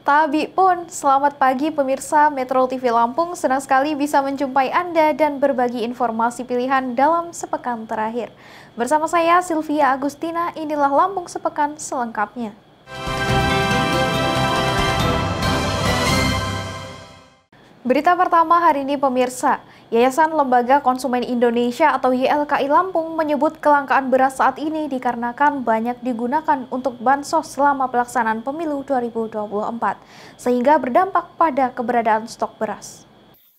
Tabi pun, selamat pagi pemirsa Metro TV Lampung, senang sekali bisa menjumpai Anda dan berbagi informasi pilihan dalam sepekan terakhir. Bersama saya Sylvia Agustina, inilah Lampung Sepekan selengkapnya. Berita pertama hari ini pemirsa, Yayasan Lembaga Konsumen Indonesia atau YLKI Lampung menyebut kelangkaan beras saat ini dikarenakan banyak digunakan untuk bansos selama pelaksanaan pemilu 2024, sehingga berdampak pada keberadaan stok beras.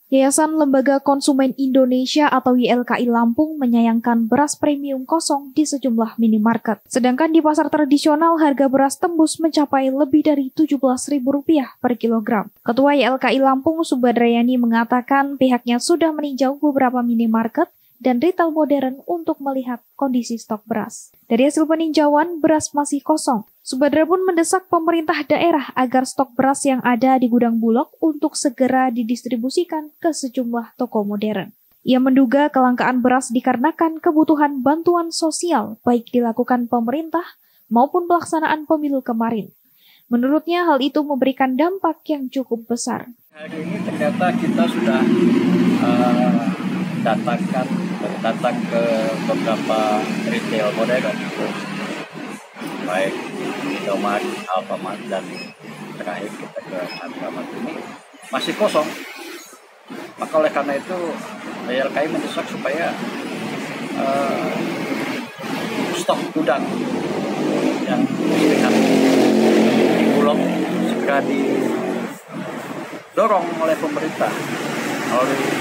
Yayasan Lembaga Konsumen Indonesia atau YLKI Lampung menyayangkan beras premium kosong di sejumlah minimarket. Sedangkan di pasar tradisional harga beras tembus mencapai lebih dari Rp17.000 per kilogram. Ketua YLKI Lampung Subadrayani mengatakan pihaknya sudah meninjau beberapa minimarket dan retail modern untuk melihat kondisi stok beras. Dari hasil peninjauan, beras masih kosong. Subadra pun mendesak pemerintah daerah agar stok beras yang ada di gudang Bulog untuk segera didistribusikan ke sejumlah toko modern. Ia menduga kelangkaan beras dikarenakan kebutuhan bantuan sosial baik dilakukan pemerintah maupun pelaksanaan pemilu kemarin. Menurutnya hal itu memberikan dampak yang cukup besar. Hari ini ternyata kita sudah datang ke beberapa retail modern, baik Indomaret, Alfamart, dan terakhir kita ke Alfamart ini masih kosong. Maka oleh karena itu YLKI mendesak supaya stok gudang yang terlihat di Bulog segera didorong oleh pemerintah.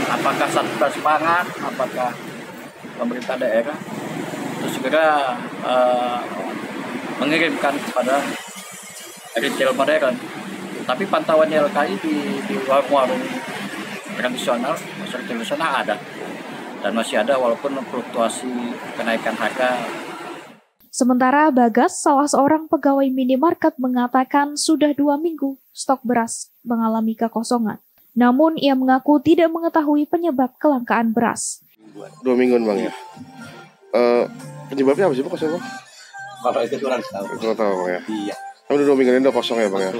Apakah Satgas Pangan, apakah pemerintah daerah, itu segera mengirimkan kepada retail modern. Tapi pantauan YLKI di warung-warung tradisional, pasar tradisional ada, dan masih ada walaupun fluktuasi kenaikan harga. Sementara Bagas, salah seorang pegawai minimarket, mengatakan sudah 2 minggu stok beras mengalami kekosongan. Namun ia mengaku tidak mengetahui penyebab kelangkaan beras. 2 mingguan Bang ya. Penyebabnya apa sih Bang kosong Bang? Kalau itu kurang tahu. Kurang tahu Bang ya. Iya. Tapi udah 2 mingguan ini udah kosong ya Bang ya.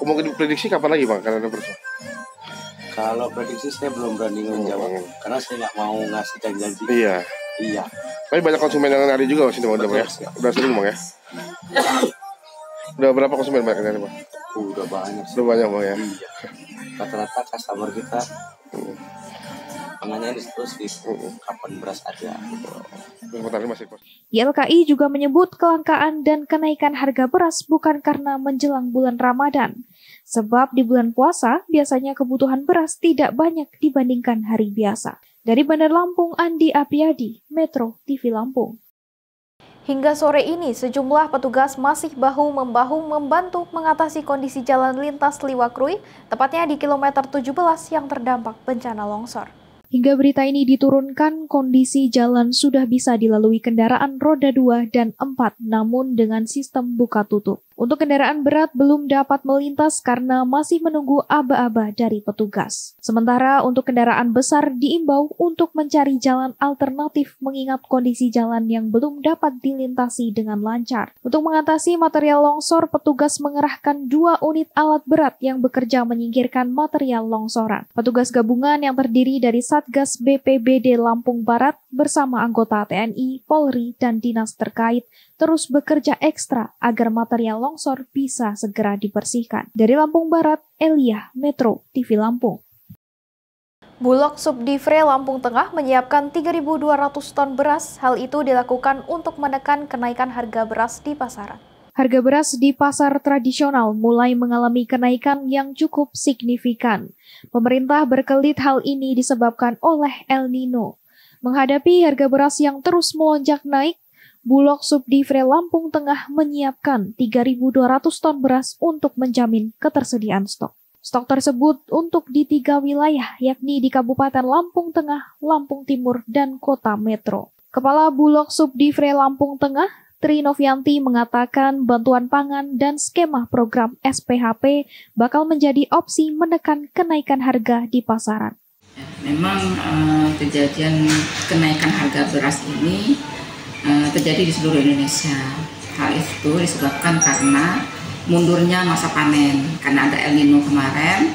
Mungkin diprediksi kapan lagi Bang karena ada beras? Kalau prediksi saya belum berani menjawab karena saya nggak mau ngasih janji. Iya. Tapi banyak konsumen yang nyari juga sini Bang ya. Udah sering Bang ya. Udah berapa konsumen Bang yang nyari Bang? Udah banyak. Udah banyak Bang ya. Iya. Rata-rata customer kita namanya terus kapan beras ada. YLKI juga menyebut kelangkaan dan kenaikan harga beras bukan karena menjelang bulan Ramadan. Sebab di bulan puasa biasanya kebutuhan beras tidak banyak dibandingkan hari biasa. Dari Bandar Lampung, Andi Apriyadi, Metro TV Lampung. Hingga sore ini, sejumlah petugas masih bahu-membahu membantu mengatasi kondisi jalan lintas Liwakrui, tepatnya di kilometer 17 yang terdampak bencana longsor. Hingga berita ini diturunkan, kondisi jalan sudah bisa dilalui kendaraan roda 2 dan 4, namun dengan sistem buka tutup. Untuk kendaraan berat belum dapat melintas karena masih menunggu aba-aba dari petugas. Sementara untuk kendaraan besar diimbau untuk mencari jalan alternatif mengingat kondisi jalan yang belum dapat dilintasi dengan lancar. Untuk mengatasi material longsor, petugas mengerahkan 2 unit alat berat yang bekerja menyingkirkan material longsoran. Petugas gabungan yang terdiri dari Satgas BPBD Lampung Barat bersama anggota TNI, Polri, dan dinas terkait terus bekerja ekstra agar material longsor bisa segera dibersihkan. Dari Lampung Barat, Elia, Metro TV Lampung. Bulog Subdivre Lampung Tengah menyiapkan 3.200 ton beras. Hal itu dilakukan untuk menekan kenaikan harga beras di pasaran. Harga beras di pasar tradisional mulai mengalami kenaikan yang cukup signifikan. Pemerintah berkelit hal ini disebabkan oleh El Nino. Menghadapi harga beras yang terus melonjak naik, Bulog Subdivre Lampung Tengah menyiapkan 3.200 ton beras untuk menjamin ketersediaan stok. Stok tersebut untuk di 3 wilayah, yakni di Kabupaten Lampung Tengah, Lampung Timur, dan Kota Metro. Kepala Bulog Subdivre Lampung Tengah, Tri Novianti, mengatakan bantuan pangan dan skema program SPHP bakal menjadi opsi menekan kenaikan harga di pasaran. Memang kejadian kenaikan harga beras ini terjadi di seluruh Indonesia. Hal itu disebabkan karena mundurnya masa panen karena ada El Nino kemarin.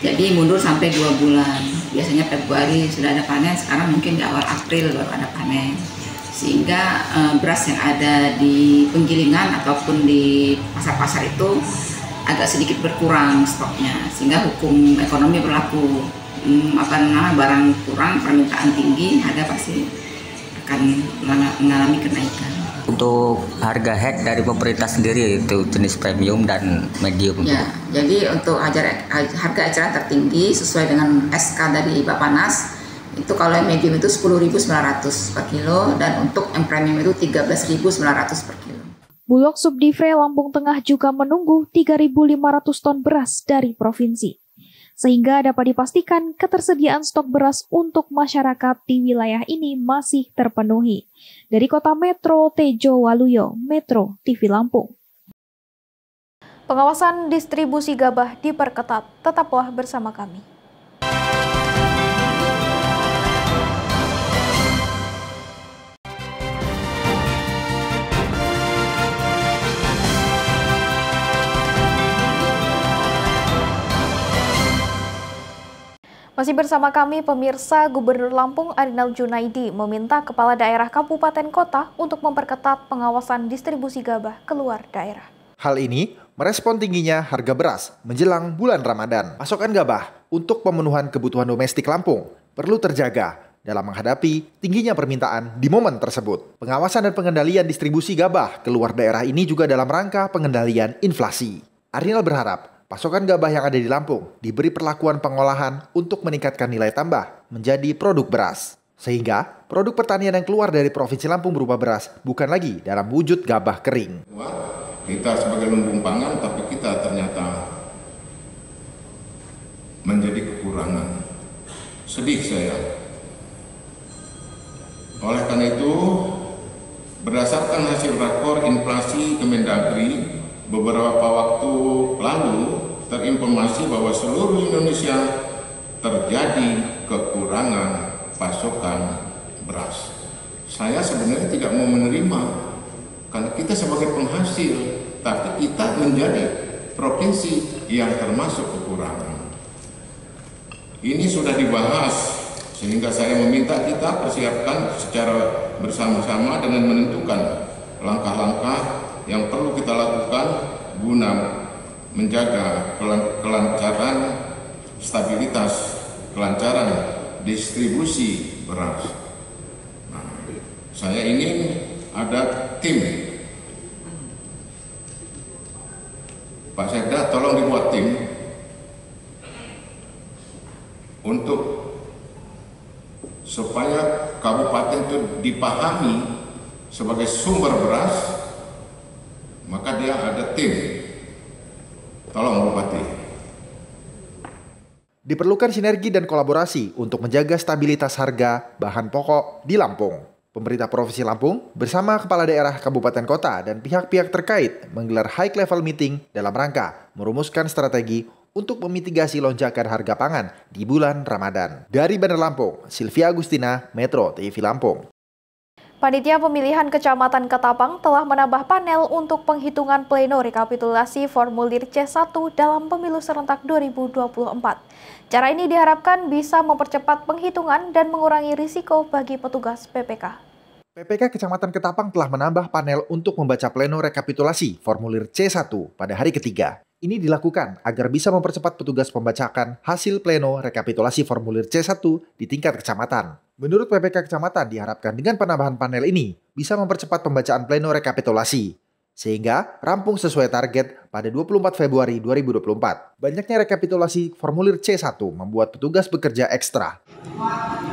Jadi mundur sampai 2 bulan. Biasanya Februari sudah ada panen, sekarang mungkin di awal April baru ada panen. Sehingga beras yang ada di penggilingan ataupun di pasar-pasar itu agak sedikit berkurang stoknya. Sehingga hukum ekonomi berlaku. Barang kurang, permintaan tinggi, harga pasti akan mengalami kenaikan. Untuk harga head dari pemerintah sendiri itu jenis premium dan medium. Ya, jadi untuk harga eceran tertinggi sesuai dengan SK dari Bappenas itu kalau yang medium itu 10.900 per kilo dan untuk yang premium itu 13.900 per kilo. Bulog Subdivre Lampung Tengah juga menunggu 3.500 ton beras dari provinsi, sehingga dapat dipastikan ketersediaan stok beras untuk masyarakat di wilayah ini masih terpenuhi. Dari Kota Metro Tejo Waluyo, Metro TV Lampung. Pengawasan distribusi gabah diperketat. Tetaplah bersama kami. Masih bersama kami pemirsa, Gubernur Lampung Arinal Junaidi meminta kepala daerah kabupaten kota untuk memperketat pengawasan distribusi gabah keluar daerah. Hal ini merespon tingginya harga beras menjelang bulan Ramadan. Pasokan gabah untuk pemenuhan kebutuhan domestik Lampung perlu terjaga dalam menghadapi tingginya permintaan di momen tersebut. Pengawasan dan pengendalian distribusi gabah keluar daerah ini juga dalam rangka pengendalian inflasi. Arinal berharap pasokan gabah yang ada di Lampung diberi perlakuan pengolahan untuk meningkatkan nilai tambah menjadi produk beras. Sehingga produk pertanian yang keluar dari Provinsi Lampung berupa beras bukan lagi dalam wujud gabah kering. Kita sebagai lumbung pangan, tapi kita ternyata menjadi kekurangan. Sedih saya. Oleh karena itu, berdasarkan hasil rakor inflasi Kemendagri, beberapa waktu lalu terinformasi bahwa seluruh Indonesia terjadi kekurangan pasokan beras. Saya sebenarnya tidak mau menerima karena kita sebagai penghasil, tapi kita menjadi provinsi yang termasuk kekurangan. Ini sudah dibahas sehingga saya meminta kita persiapkan secara bersama-sama dengan menentukan langkah-langkah yang perlu kita lakukan guna menjaga kelancaran, stabilitas, kelancaran distribusi beras. Nah, saya ingin ada tim. Pak Sekda, tolong dibuat tim untuk supaya kabupaten itu dipahami sebagai sumber beras. Maka dia ada tim. Tolong Bupati. Diperlukan sinergi dan kolaborasi untuk menjaga stabilitas harga bahan pokok di Lampung. Pemerintah Provinsi Lampung bersama kepala daerah kabupaten kota dan pihak-pihak terkait menggelar high level meeting dalam rangka merumuskan strategi untuk memitigasi lonjakan harga pangan di bulan Ramadan. Dari Bandar Lampung, Sylvia Agustina, Metro TV Lampung. Panitia Pemilihan Kecamatan Ketapang telah menambah panel untuk penghitungan pleno rekapitulasi formulir C1 dalam pemilu serentak 2024. Cara ini diharapkan bisa mempercepat penghitungan dan mengurangi risiko bagi petugas PPK. PPK Kecamatan Ketapang telah menambah panel untuk membaca pleno rekapitulasi formulir C1 pada hari ketiga. Ini dilakukan agar bisa mempercepat petugas membacakan hasil pleno rekapitulasi formulir C1 di tingkat kecamatan. Menurut PPK Kecamatan diharapkan dengan penambahan panel ini bisa mempercepat pembacaan pleno rekapitulasi, sehingga rampung sesuai target pada 24 Februari 2024. Banyaknya rekapitulasi formulir C1 membuat petugas bekerja ekstra.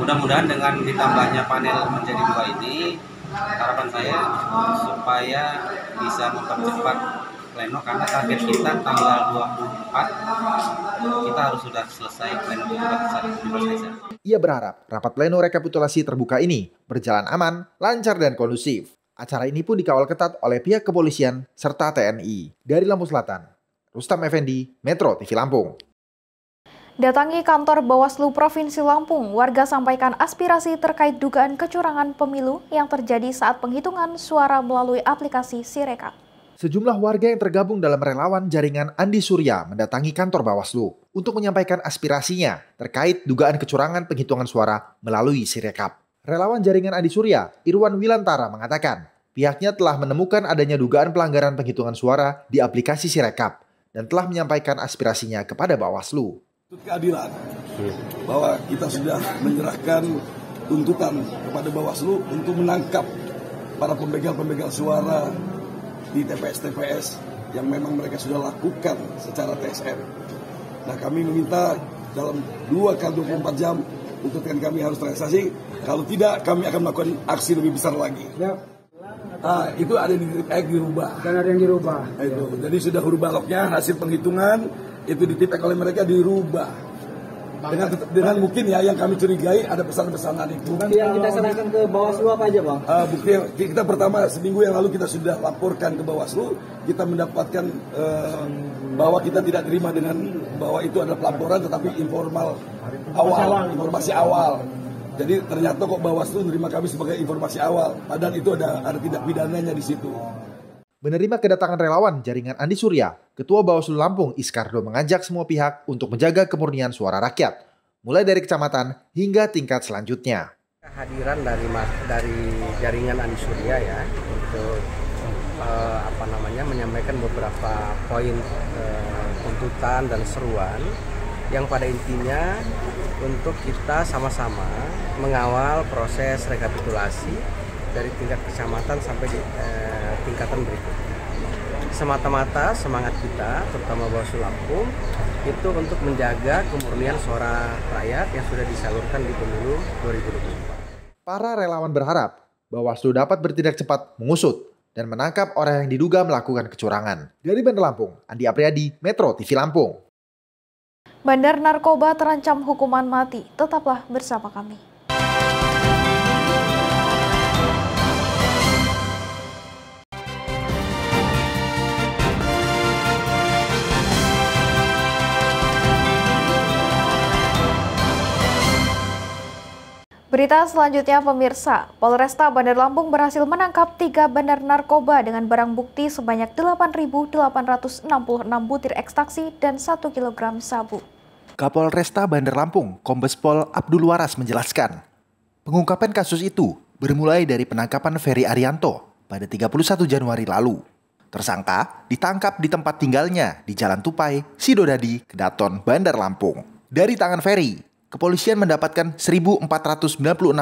Mudah-mudahan dengan ditambahnya panel menjadi 2 ini, harapan saya supaya bisa mempercepat pleno karena target kita tanggal 24 kita harus sudah selesai pleno selesai. Ia berharap rapat pleno rekapitulasi terbuka ini berjalan aman, lancar dan kondusif. Acara ini pun dikawal ketat oleh pihak kepolisian serta TNI. Dari Lampung Selatan, Rustam Effendi, Metro TV Lampung. Datangi kantor Bawaslu Provinsi Lampung, warga sampaikan aspirasi terkait dugaan kecurangan pemilu yang terjadi saat penghitungan suara melalui aplikasi Sirekap. Sejumlah warga yang tergabung dalam relawan jaringan Andi Surya mendatangi kantor Bawaslu untuk menyampaikan aspirasinya terkait dugaan kecurangan penghitungan suara melalui Sirekap. Relawan jaringan Andi Surya, Irwan Wilantara, mengatakan pihaknya telah menemukan adanya dugaan pelanggaran penghitungan suara di aplikasi Sirekap dan telah menyampaikan aspirasinya kepada Bawaslu. Keadilan, bahwa kita sudah menyerahkan tuntutan kepada Bawaslu untuk menangkap para pembegal-pembegal suara di TPS-TPS yang memang mereka sudah lakukan secara TSM. Nah, kami meminta dalam 2x24 jam tuntutan kami harus terrealisasi. Kalau tidak, kami akan melakukan aksi lebih besar lagi. Ya. Itu ada dirubah. Dan ada yang dirubah. Itu. Jadi sudah huruf baloknya, hasil penghitungan itu ditipek oleh mereka dirubah. Dengan mungkin ya yang kami curigai ada pesan-pesanan itu. Bukti yang kita serahkan ke Bawaslu apa aja, Bang? Bukti yang kita pertama seminggu yang lalu kita sudah laporkan ke Bawaslu, kita mendapatkan bahwa kita tidak terima dengan bahwa itu adalah pelaporan tetapi informasi awal. Jadi ternyata kok Bawaslu menerima kami sebagai informasi awal, padahal itu ada tindak pidananya di situ. Menerima kedatangan relawan jaringan Andi Surya, Ketua Bawaslu Lampung Iskardo mengajak semua pihak untuk menjaga kemurnian suara rakyat, mulai dari kecamatan hingga tingkat selanjutnya. Kehadiran dari jaringan Andi Surya ya untuk menyampaikan beberapa poin tuntutan dan seruan yang pada intinya untuk kita sama-sama mengawal proses rekapitulasi dari tingkat kecamatan sampai di tingkatan berikutnya. Semata-mata semangat kita, terutama Bawaslu Lampung, itu untuk menjaga kemurnian suara rakyat yang sudah disalurkan di pemilu 2024. Para relawan berharap Bawaslu dapat bertindak cepat mengusut dan menangkap orang yang diduga melakukan kecurangan. Dari Bandar Lampung, Andi Apriyadi, Metro TV Lampung. Bandar narkoba terancam hukuman mati. Tetaplah bersama kami. Berita selanjutnya pemirsa, Polresta Bandar Lampung berhasil menangkap 3 bandar narkoba dengan barang bukti sebanyak 8.866 butir ekstasi dan 1 kg sabu. Kapolresta Bandar Lampung, Kombes Pol Abdul Waras menjelaskan, pengungkapan kasus itu bermulai dari penangkapan Ferry Arianto pada 31 Januari lalu. Tersangka ditangkap di tempat tinggalnya di Jalan Tupai, Sidodadi, Kedaton, Bandar Lampung. Dari tangan Ferry, kepolisian mendapatkan 1.496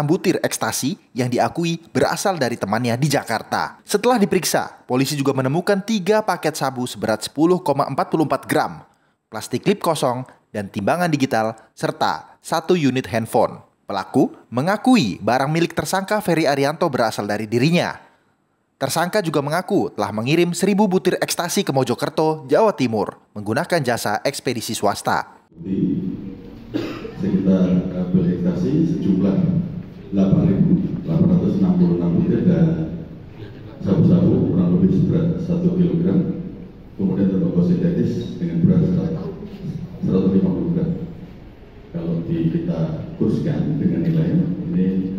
butir ekstasi yang diakui berasal dari temannya di Jakarta. Setelah diperiksa, polisi juga menemukan 3 paket sabu seberat 10,44 gram, plastik klip kosong, dan timbangan digital, serta 1 unit handphone. Pelaku mengakui barang milik tersangka Ferry Arianto berasal dari dirinya. Tersangka juga mengaku telah mengirim 1.000 butir ekstasi ke Mojokerto, Jawa Timur, menggunakan jasa ekspedisi swasta. Sekitar kabel ekstasi sejumlah 8.866 butir dan sabu-sabu kurang lebih seberat 1 kg, kemudian tembakau sintetis dengan berat 150 gram. Kalau kita kurskan dengan nilai ini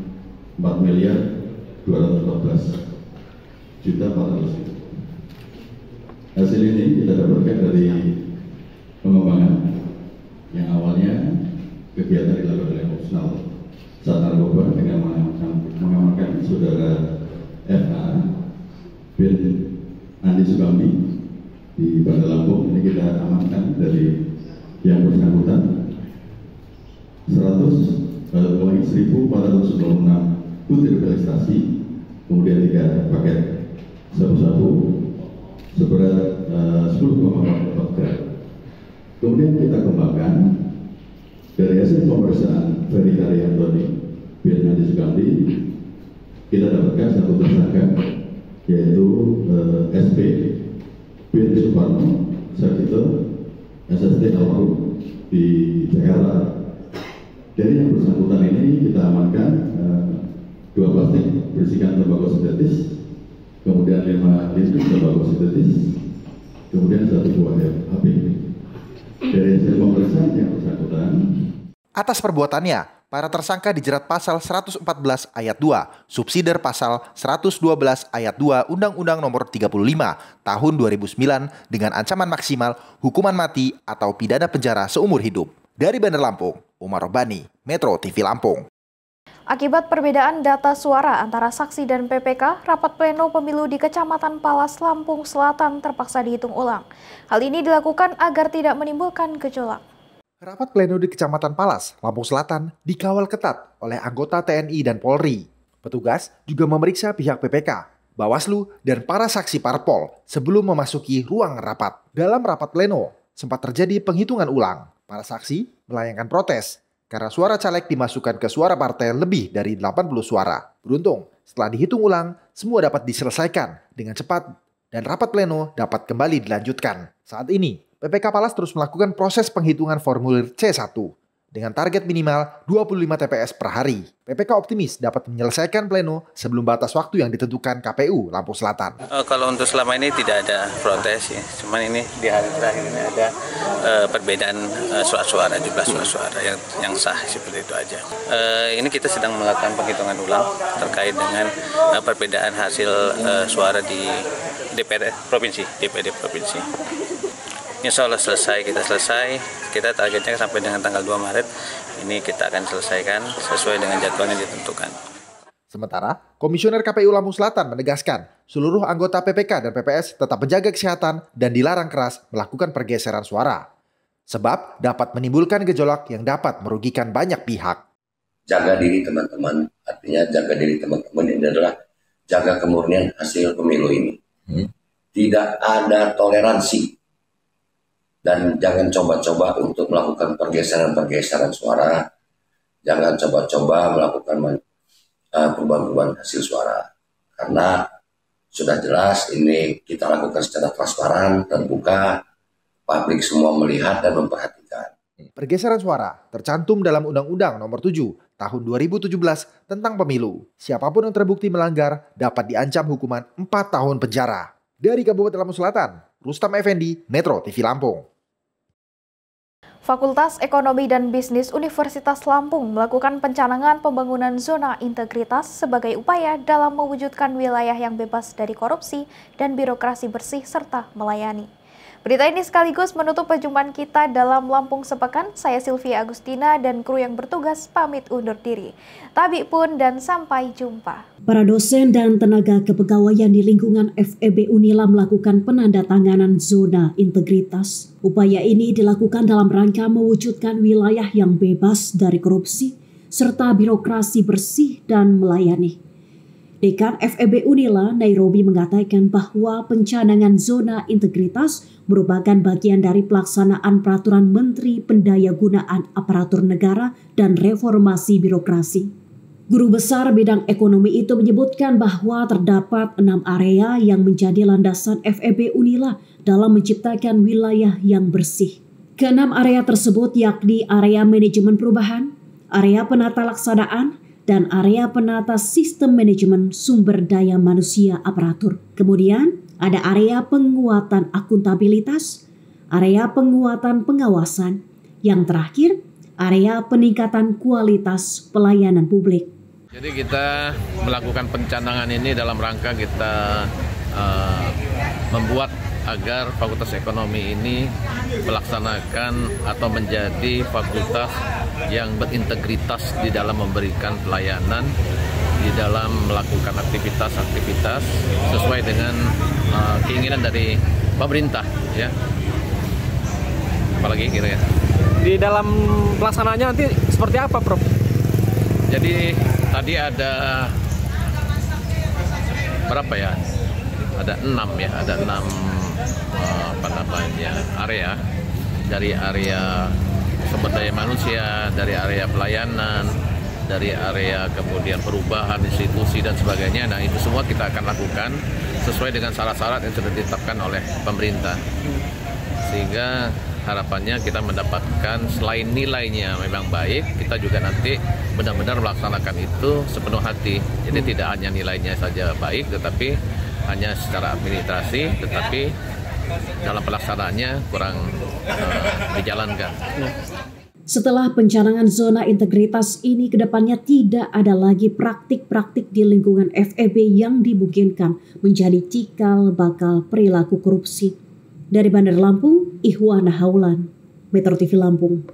4.214.400.000. Hasil ini kita dapatkan dari pengembangan yang awalnya kegiatan dilakukan oleh Opsnal Sat Narkoba dengan mengamankan saudara FA bin Andi Sukamdi di Bandar Lampung. Ini kita amankan dari yang bersangkutan 1.496 butir ekstasi, kemudian 3 paket sabu-sabu seberat 10,44 gram. Kemudian kita kembangkan dari hasil pemeriksaan Ferry Arianto bin Andi Sukamdi, kita dapatkan 1 tersangka yaitu SP bin Suparno Sarjito SST almarhum di Jakarta. Dari yang bersangkutan ini kita amankan 2 plastik berisikan tembakau sintetis, kemudian 5 liter tembakau sintetis, kemudian 1 buah HP. Dari hasil pemeriksaan yang bersangkutan, atas perbuatannya, para tersangka dijerat pasal 114 ayat 2, subsidiar pasal 112 ayat 2 Undang-Undang Nomor 35 Tahun 2009 dengan ancaman maksimal hukuman mati atau pidana penjara seumur hidup. Dari Bandar Lampung, Umar Robani, Metro TV Lampung. Akibat perbedaan data suara antara saksi dan PPK, rapat pleno pemilu di Kecamatan Palas, Lampung Selatan terpaksa dihitung ulang. Hal ini dilakukan agar tidak menimbulkan gejolak. Rapat pleno di Kecamatan Palas, Lampung Selatan dikawal ketat oleh anggota TNI dan Polri. Petugas juga memeriksa pihak PPK, Bawaslu, dan para saksi parpol sebelum memasuki ruang rapat. Dalam rapat pleno, sempat terjadi penghitungan ulang. Para saksi melayangkan protes karena suara caleg dimasukkan ke suara partai lebih dari 80 suara. Beruntung, setelah dihitung ulang, semua dapat diselesaikan dengan cepat dan rapat pleno dapat kembali dilanjutkan. Saat ini, PPK Palas terus melakukan proses penghitungan formulir C1 dengan target minimal 25 TPS per hari. PPK optimis dapat menyelesaikan pleno sebelum batas waktu yang ditentukan KPU Lampung Selatan. Kalau untuk selama ini tidak ada protes ya, cuman ini di hari terakhir ini ada perbedaan suara, jumlah suara yang sah seperti itu aja. Ini kita sedang melakukan penghitungan ulang terkait dengan perbedaan hasil suara di DPD provinsi. Insya Allah kita targetnya sampai dengan tanggal 2 Maret ini kita akan selesaikan sesuai dengan jadwal yang ditentukan. Sementara, Komisioner KPU Lampung Selatan menegaskan seluruh anggota PPK dan PPS tetap menjaga kesehatan dan dilarang keras melakukan pergeseran suara. Sebab dapat menimbulkan gejolak yang dapat merugikan banyak pihak. Jaga diri teman-teman, artinya jaga diri teman-teman ini adalah jaga kemurnian hasil pemilu ini. Tidak ada toleransi. Dan jangan coba-coba untuk melakukan pergeseran suara. Jangan coba-coba melakukan perubahan-perubahan hasil suara. Karena sudah jelas ini kita lakukan secara transparan, terbuka, publik semua melihat dan memperhatikan. Pergeseran suara tercantum dalam Undang-Undang Nomor 7 Tahun 2017 tentang Pemilu. Siapapun yang terbukti melanggar dapat diancam hukuman 4 tahun penjara. Dari Kabupaten Lampung Selatan, Rustam Effendi, Metro TV Lampung. Fakultas Ekonomi dan Bisnis Universitas Lampung melakukan pencanangan pembangunan zona integritas sebagai upaya dalam mewujudkan wilayah yang bebas dari korupsi dan birokrasi bersih serta melayani. Berita ini sekaligus menutup perjumpaan kita dalam Lampung Sepekan. Saya Sylvia Agustina dan kru yang bertugas pamit undur diri. Tabik pun dan sampai jumpa. Para dosen dan tenaga kepegawaian di lingkungan FEB Unila melakukan penandatanganan zona integritas. Upaya ini dilakukan dalam rangka mewujudkan wilayah yang bebas dari korupsi serta birokrasi bersih dan melayani. Dekan FEB Unila, Nairobi mengatakan bahwa pencanangan zona integritas merupakan bagian dari pelaksanaan Peraturan Menteri Pendayagunaan Aparatur Negara dan Reformasi Birokrasi. Guru Besar Bidang Ekonomi itu menyebutkan bahwa terdapat 6 area yang menjadi landasan FEB Unila dalam menciptakan wilayah yang bersih. Ke-6 area tersebut yakni area manajemen perubahan, area penata laksanaan, dan area penata sistem manajemen sumber daya manusia aparatur. Kemudian ada area penguatan akuntabilitas, area penguatan pengawasan, yang terakhir area peningkatan kualitas pelayanan publik. Jadi kita melakukan pencanangan ini dalam rangka kita membuat agar Fakultas Ekonomi ini melaksanakan atau menjadi fakultas yang berintegritas di dalam memberikan pelayanan, di dalam melakukan aktivitas-aktivitas sesuai dengan keinginan dari pemerintah, ya. Apalagi kira ya. Di dalam pelaksanaannya nanti seperti apa, Prof? Jadi tadi ada berapa ya? Ada 6 ya, ada 6 area, dari area sumber daya manusia, dari area pelayanan, dari area kemudian perubahan institusi dan sebagainya. Nah, itu semua kita akan lakukan sesuai dengan syarat-syarat yang sudah ditetapkan oleh pemerintah, sehingga harapannya kita mendapatkan selain nilainya memang baik, kita juga nanti benar-benar melaksanakan itu sepenuh hati. Jadi tidak hanya nilainya saja baik, tetapi hanya secara administrasi, tetapi dalam pelaksanaannya kurang dijalankan. Setelah pencanangan zona integritas ini, kedepannya tidak ada lagi praktik-praktik di lingkungan FEB yang dimungkinkan menjadi cikal bakal perilaku korupsi. Dari Bandar Lampung, Ihwana Haulan, Metro TV Lampung.